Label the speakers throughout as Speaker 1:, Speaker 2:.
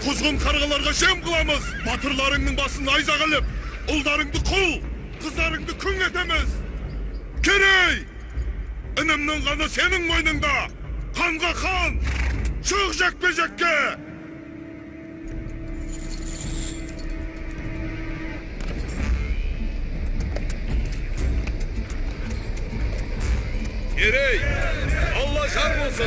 Speaker 1: Kuzgun kargalarga şem kılamız. Batırlarının basını ayza kılıp, uldarыңды kul, kızlarыңды kün etemiz. Kerey! Önümden kanı senin boynunda. Kanga kan! Çık jekpe-jekке! Kerey! Allah şar olsun!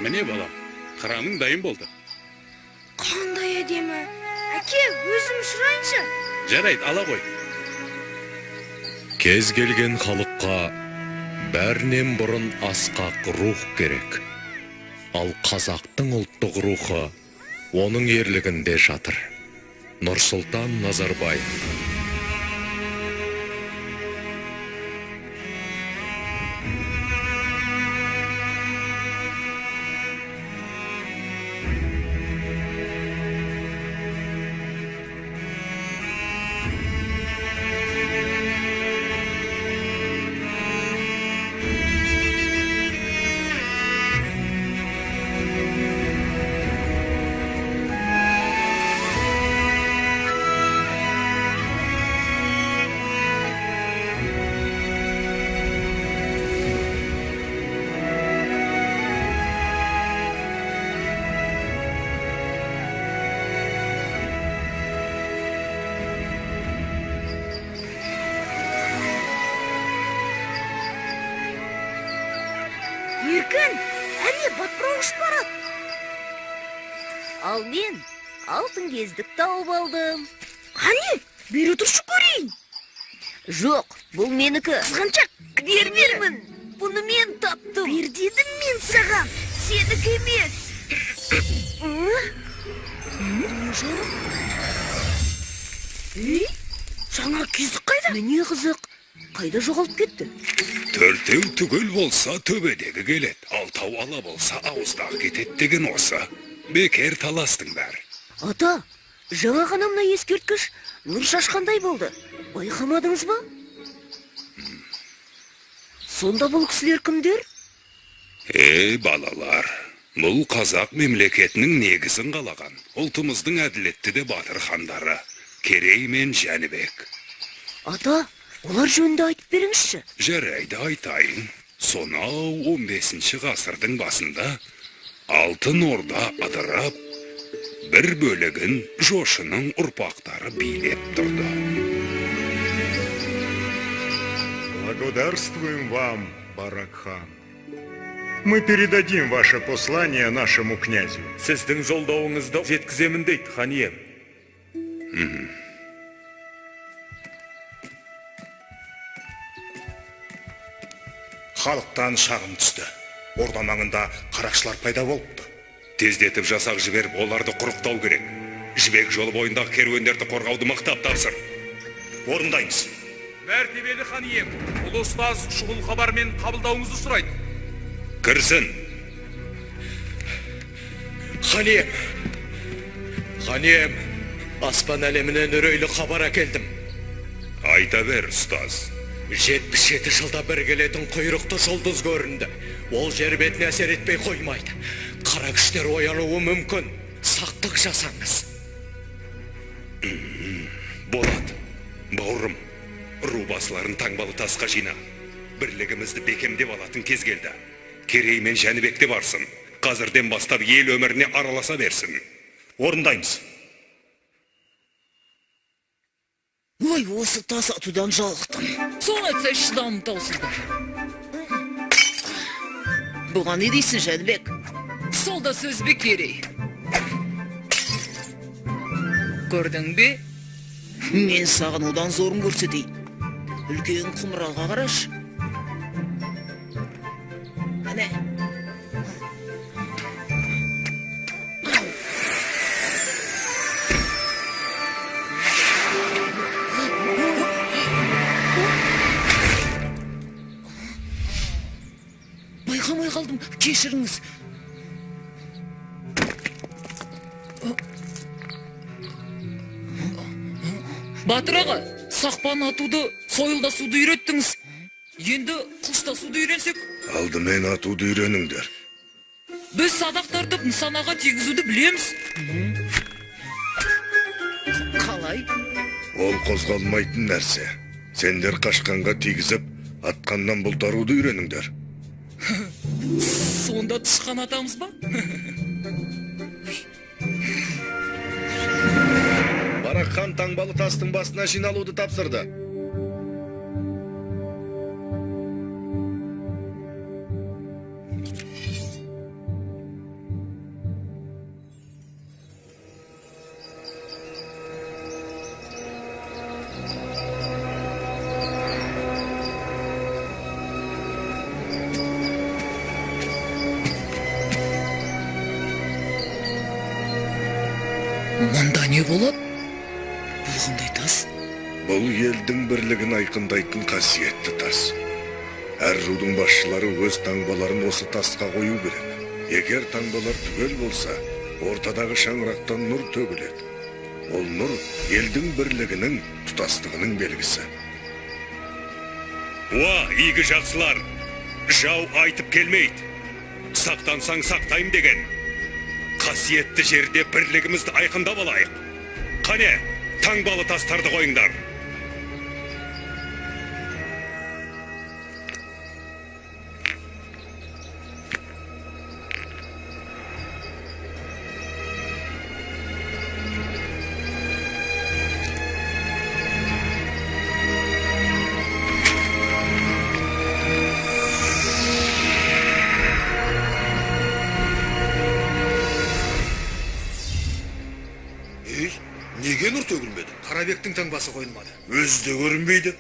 Speaker 2: Mine balam, kıramın dayım oldu.
Speaker 3: Qanday edemi? Aka, özüm sұрайыншы.
Speaker 2: Жарайды, ала қой.
Speaker 4: Кез келген халыққа бәрінен бұрын асқақ рух керек. Ал қазақтың ұлттық рухы оның ерлігінде жатыр. Нұрсұлтан Назарбаев.
Speaker 3: Еркін, әне батпырауыш барат. Ал мен алтын кездік тауып алдым. Қане, бері тұршы көрейін. Жоқ, бұл менікі. Қызғаншақ, бермеймін. Бұны мен таптым. Бер дедім мен саған. Сенікі емес. Жаңа кездік қайда? Міне қызық. Қайда жоғалып кетті?
Speaker 2: Төртеу түгел болса төбедегі келет, алтау ала болса ауыздағы кетет деген осы. Бекер таластыңдар.
Speaker 3: Ата, жаңа ғана мына ескерткіш нұр шашқандай болды. Байқамадыңыз ба? Сонда бұл кісілер кімдер?
Speaker 2: Балалар, бұл қазақ мемлекетінің негізін қалаған. Ұлтымыздың әділетті де батыр хандары, Керей мен Жәнібек.
Speaker 3: Ата, олар жөнінде айтып беріңізші.
Speaker 2: Жарайды айтайын. Сонау 15-ші ғасырдың басында Алтын Орда ыдырап, бір бөлігін Жошының ұрпақтары билеп тұрды.
Speaker 5: Благодарствуем вам, Барак-хан. Мы передадим ваше послание нашему князю.
Speaker 1: Сіздің жолдауыңызды жеткіземін дейді, хан ием.
Speaker 6: Халықтан шағым түсті. Орда маңында қарақшылар пайда болыпты.
Speaker 2: Тездетіп жасақ жіберіп, оларды құрықтау керек. Жібек жолы бойындағы керуендерді қорғауды мықтап тапсыр.
Speaker 6: Орындаймыз.
Speaker 1: Мәртебелі хан ием, ұлы ұстаз шұғыл хабармен қабылдауыңызды сұрайды.
Speaker 2: Кірсін.
Speaker 4: Ханем, аспан әлемінен үрейлі хабар әкелдім.
Speaker 2: Айта бер, ұстаз.
Speaker 4: 77 жылда бір келетін құйрықты жұлдыз көрінді. Ол жер бетіне әсер етпей қоймайды. Қара күштер оянуы мүмкін. Сақтық жасаңыз.
Speaker 2: Болады. Бауырым, ру басыларын таңбалы тасқа жина. Бірлігімізді бекемдеп алатын кез келді. Керей мен Жәнібек те барсын. Қазірден бастап ел өміріне араласа берсін.
Speaker 6: Орындаймыз.
Speaker 3: Ой, осы тас атудан жалықтым.
Speaker 7: Соны айтса шыдамым таусылды.
Speaker 3: Бұған не дейсің, Жәнібек?
Speaker 7: Сол да сөз бе Керей? Көрдің бе?
Speaker 8: Мен саған одан зорын көрсетейін. Үлкен құмыралға қараш. Әне.
Speaker 7: Байқамай қалдым, кешіріңіз. Батыр аға, сақпан атуды, сойылдасуды үйреттіңіз. Енді қылыштасуды үйренсек?
Speaker 6: Алдымен атуды үйреніңдер.
Speaker 7: Біз садақ тартып нысанаға тигізуді білеміз.
Speaker 8: Қалай?
Speaker 6: Ол қозғалмайтын нәрсе. Сендер қашқанға тигізіп, атқаннан бұлтаруды үйреніңдер.
Speaker 7: Сонда тышқан атамыз ба?
Speaker 6: Барақхан таңбалы тастың басына жиналуды тапсырды.
Speaker 7: Мұнда не болады? Бұл қандай тас?
Speaker 6: Бұл елдің бірлігін айқындайтын қасиетті тас. Әр рудың басшылары өз таңбаларын осы тасқа қою керек. Егер таңбалар түгел болса, ортадағы шаңырақтан нұр төгіледі. Ол нұр елдің бірлігінің, тұтастығының белгісі.
Speaker 2: Уа, игі жақсылар, жау айтып келмейді. Сақтансаң сақтайым деген. Қасиетті жерде бірлігімізді айқындап алайық. Қане, таңбалы тастарды қойыңдар.
Speaker 6: Неге нұр төгілмеді? Қарабектің таңбасы қойылмады. Өзі де көрінбейді.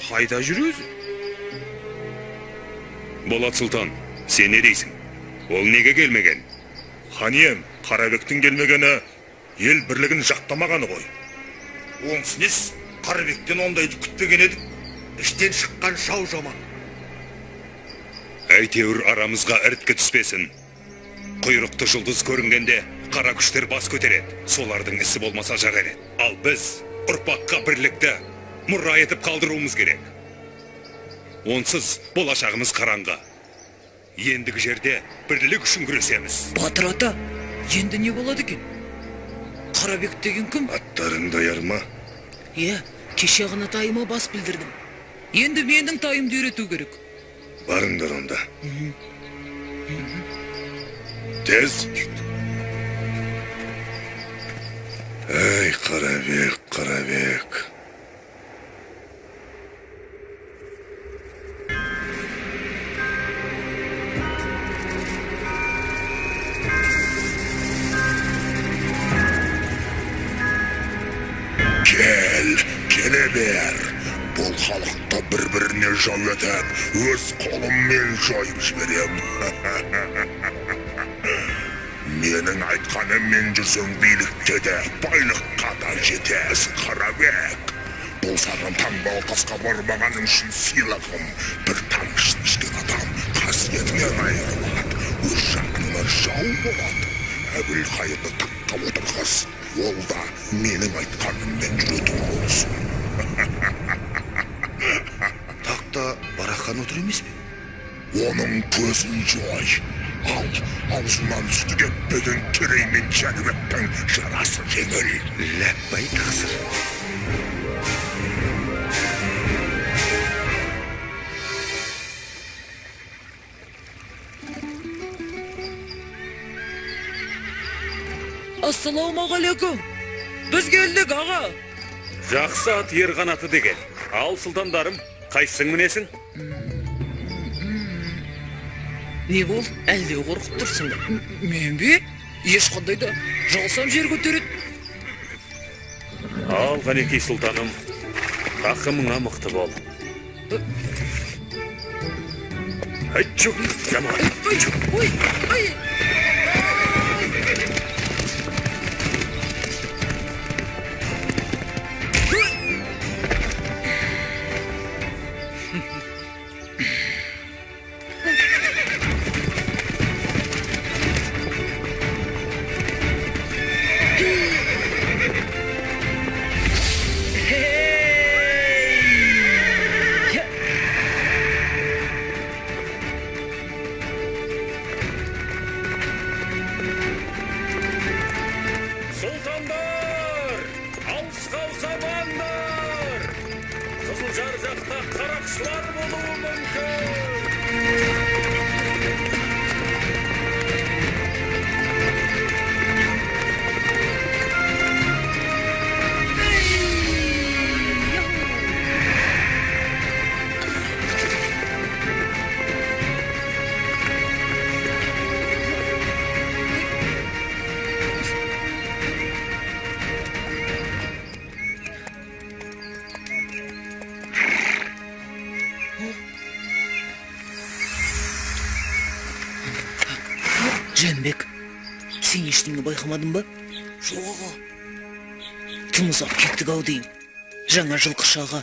Speaker 2: Қайда жүр өзі? Болат Сұлтан, сен не дейсің? Ол неге келмеген?
Speaker 6: Хан ием, Қарабектің келмегені ел бірлігін жақтамағаны ғой. Онсы нес? Қарабектен ондайды күтпеген едік. Іштен шыққан жау жаман.
Speaker 2: Әйтеуір арамызға ірткі түспесін. Құйрықты жұлдыз көрінгенде қара күштер бас көтереді. Солардың ісі болмаса жағареді. Ал біз ұрпаққа бірлікті мұра етіп қалдыруымыз керек. Онсыз болашағымыз қараңғы. Ендігі жерде бірлік үшін күресеміз.
Speaker 7: Батыр ата, енді не болады екен? Қарабек деген кім?
Speaker 6: Аттарың даяр ма?
Speaker 8: Е, кеше ғана тайыма бас білдірдім.
Speaker 7: Енді менің тайымды үйрету керек.
Speaker 6: Барыңдар онда. Тез. Эй, Қарабек, Қарабек. Келе бер. Бұл халықта бір-біріне жау етіп, өз қолыммен жойып жіберем. Менің айтқаныммен жүрсең билікке де, байлыққа да жетесіз, Қарабек. Бұл саған таңбалы тасқа бармағаның үшін сыйлығым. Bir тамшысын ішкен адам қасиетінен айырылады, өз жағына жау болады. Әбілқайырды таққа отырғыз, ол да менің айтқаныммен жүретін болсын. Тақта Барақхан отыр емес пе? Оның көзін жой. Ал, аузынан сүті кетпеген Керей мен Жәнібектің жарасы жеңіл. Ләппай тақсыр.
Speaker 7: Ассалаумағалейкум. Біз келдік, аға.
Speaker 2: Жақсы ат ер қанаты деген. Ал сұлтандарым, қайсың мінесің?
Speaker 7: Не бол, әлде қорқып тұрсың ба? Мен бе? Ешқандай да жалсам жер көтереді.
Speaker 2: Ал, Ғанекей сұлтаным, тақымыңа мықты бол. Айтчук, жаман.
Speaker 7: Ой, ой.
Speaker 2: Сұлтандар, алысқа ұзамаңдар. Қызылжар жақта қарақшылар болуы мүмкін.
Speaker 8: Жәнібек, сен ештеңе байқамадың ба?
Speaker 7: Жоға.
Speaker 8: Тым ұзақ кеттік-ау деймін. Жаңа жылқы шаға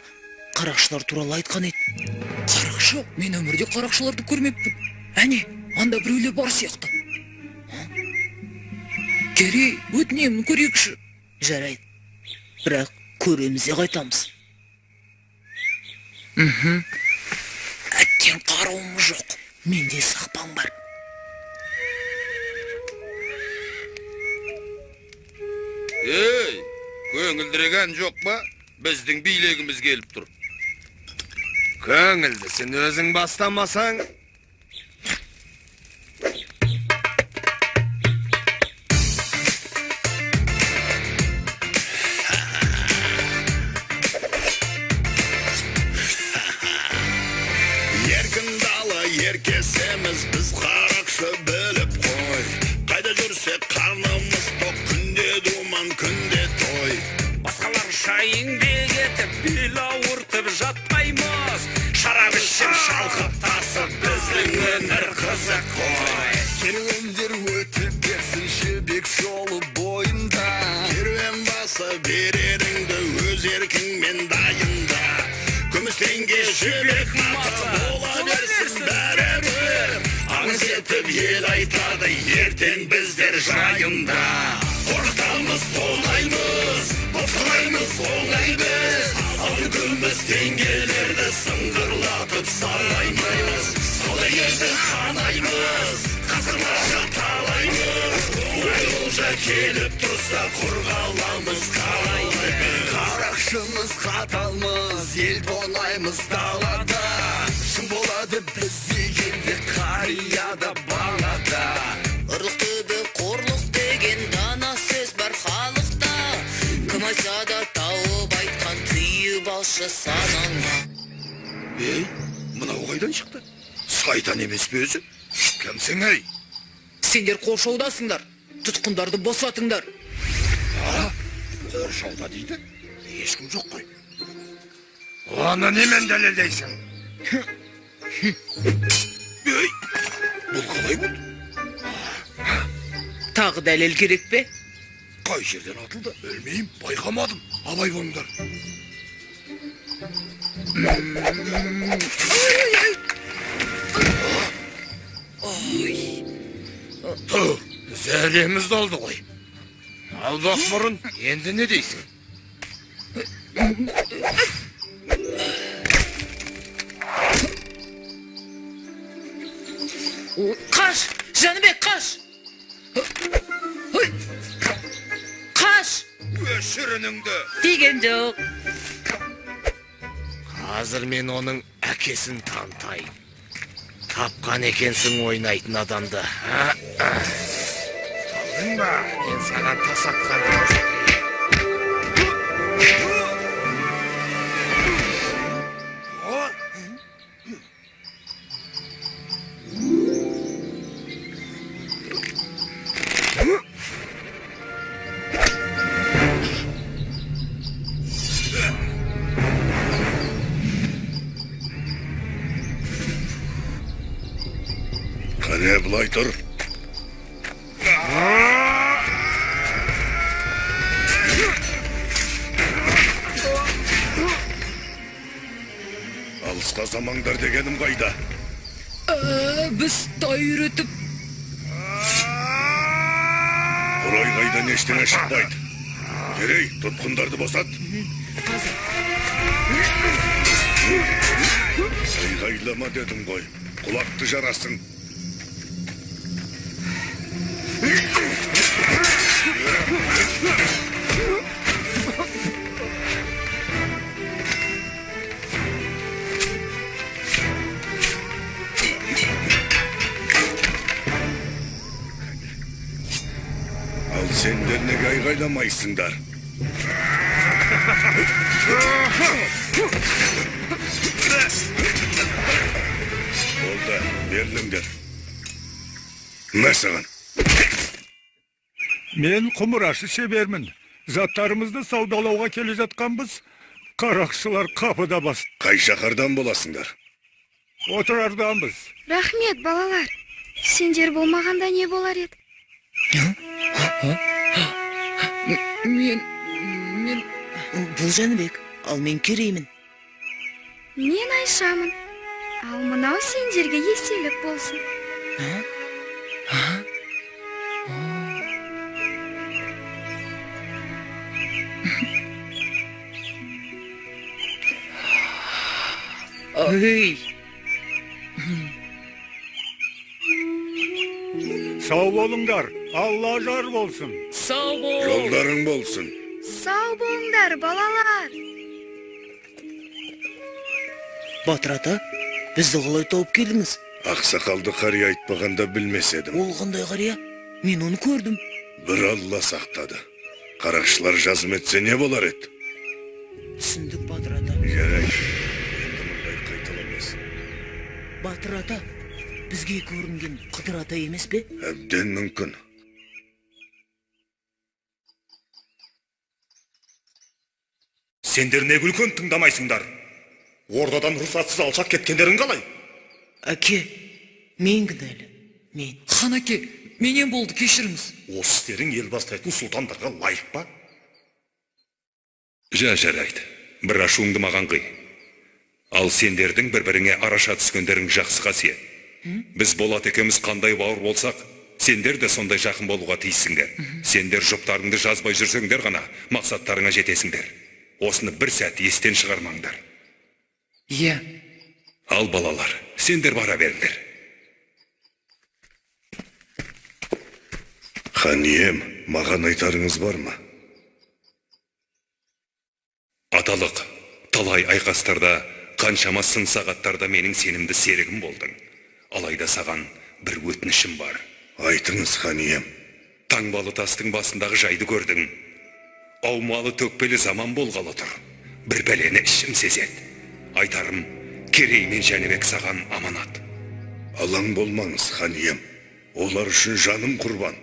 Speaker 8: қарақшылар туралы айтқан еді.
Speaker 7: Қарақшы? Мен өмірде қарақшыларды көрмеппін. Әне, анда біреулер бар сияқты. Керей, өтінемін көрейікші.
Speaker 8: Жарайды. Бірақ көреміз де қайтамыз.
Speaker 7: Әттен қарауымыз жоқ.
Speaker 8: Менде сақпаң бар.
Speaker 1: Ей, көңілдіреген жоқ па? Біздің билегіміз келіп тұр. Көңілдісін өзің бастамасаң.
Speaker 6: Еркін дала еркесеміз біз қарақшы біліп қой. Қайда жүрсек қарнымыз тоқ, күнде думан, күнде той.
Speaker 2: Басқалар шайыңбек етіп, бел ауыртып жатпаймыз. Шарап ішіп шалқып тасып, біздің өнер қызық қой.
Speaker 6: Керуендер өтіп берсін жібек жолы бойында. Керуен баса береріңді өз еркіңмен дайында. Күміс теңге жібек мата бола берсін бәрібір. Аңыз етіп ел айтады ертең біздер жайында. Қорқытамыз, тонаймыз, босқылаймыз, оңай біз. Алтын күміс теңгелерді сыңғырлатып сараймыз. Сол елді қанаймыз, қасырларға талаймыз. Олжа келіп тұрса құрғаламыз қалай. Қарақшымыз қаталмыз, ел тонаймыз далада. Шын болады біз дегенде қарияда балада.
Speaker 8: Ұрлықты қорлық деген дана сөз бар халықта. Кім айтса да тауып айтқан түйіп алшы санаңа.
Speaker 1: Ей, мынау қайдан шықты? Сайтан емес пе өзі? Кімсің ей?
Speaker 7: Сендер қоршаудасыңдар. Тұтқындарды босатыңдар.
Speaker 1: Қоршауда дейді? Ешкім жоқ қой. Оны немен дәлелдейсің? Ей, бұл қалай болды?
Speaker 7: Тағы дәлел керек пе?
Speaker 1: Қай жерден атылды? Білмеймін, байқамадым. Абай болыңдар. Тұр, зәреміз долды ғой. Ал бақ бұрын, енді не дейсің?
Speaker 7: Қаш! Жәнібек, қаш! Қаш!
Speaker 1: Өшірініңді.
Speaker 7: Деген жоқ.
Speaker 4: Қазір мен оның әкесін танытайын. Тапқан екенсің ойнайтын адамды. Талдың ба? Мен саған тас атқан
Speaker 6: былай тұр. Алысқа замаңдар дегенім қайда?
Speaker 7: Біз тай үйретіп.
Speaker 6: Құрай қайдан ештеңе шықпайды. Керей, тұтқындарды босат. Айғайлама дедім ғой, құлақты жарасың. Ал сендер неге айғайламайсыңдар? Болды, берліңдер. Мәсіған.
Speaker 5: Мен құмырашы шебермін. Заттарымызды саудалауға келе жатқанбыз. Қарақшылар қапыда басты.
Speaker 6: Қай шақардан боласыңдар?
Speaker 5: Отырарданбыз.
Speaker 9: Рахмет, балалар. Сендер болмағанда не болар еді?
Speaker 7: Мен...
Speaker 8: Бұл Жәнібек, ал мен Кереймін.
Speaker 9: Мен Айшамын. Ал мынау сендерге естелік болсын.
Speaker 7: Эй!
Speaker 5: Сау болыңдар. Алла жар болсын.
Speaker 7: Сау бол!
Speaker 6: Жолдарың болсын.
Speaker 9: Сау болыңдар, балалар.
Speaker 8: Батыр ата, бізді қалай тауып келдіңіз?
Speaker 6: Ақсақалды қария айтпағанда білмес едім.
Speaker 8: Ол қандай қария? Мен оны көрдім.
Speaker 6: Бір Алла сақтады. Қарақшылар жазым етсе не болар еді?
Speaker 8: Түсіндік, Батыр ата.
Speaker 6: Жарай, енді мұндай қайталамасын.
Speaker 8: Батыр ата, бізге көрінген Қыдыр ата емес пе?
Speaker 6: Әбден мүмкін.
Speaker 2: Сендер не күлкен тыңдамайсыңдар? Ордадан рұқсатсыз алшақ кеткендерің қалай?
Speaker 8: Әке, мен кінәлі. Мен.
Speaker 7: Хан әке, менен болды, кешіріңіз.
Speaker 2: Осы істерің ел бастайтын сұлтандарға лайық па? Жарайды. Бір ашуыңды маған қый. Ал сендердің бір-біріңе араша түскендерің жақсы қасиет. Біз Болат екеуміз қандай бауыр болсақ, сендер де сондай жақын болуға тиіссіңдер. Сендер жұптарыңды жазбай жүрсеңдер ғана мақсаттарыңа жетесіңдер. Осыны бір сәт естен шығармаңдар.
Speaker 7: Иә.
Speaker 2: Ал балалар, сендер бара беріңдер.
Speaker 6: Хан ием, маған айтарыңыз бар ма?
Speaker 2: Аталық, талай айқастарда, қаншама сын сағаттарда менің сенімді серігім болдың. Алайда саған бір өтінішім бар.
Speaker 6: Айтыңыз, хан ием.
Speaker 2: Таңбалы тастың басындағы жайды көрдің. Аумалы төкпелі заман болғалы тұр. Бір бәлені ішім сезет. Айтарым, Керей мен Жәнібек саған аманат.
Speaker 6: Алаң болмаңыз, хан ием. Олар үшін жаным құрбан.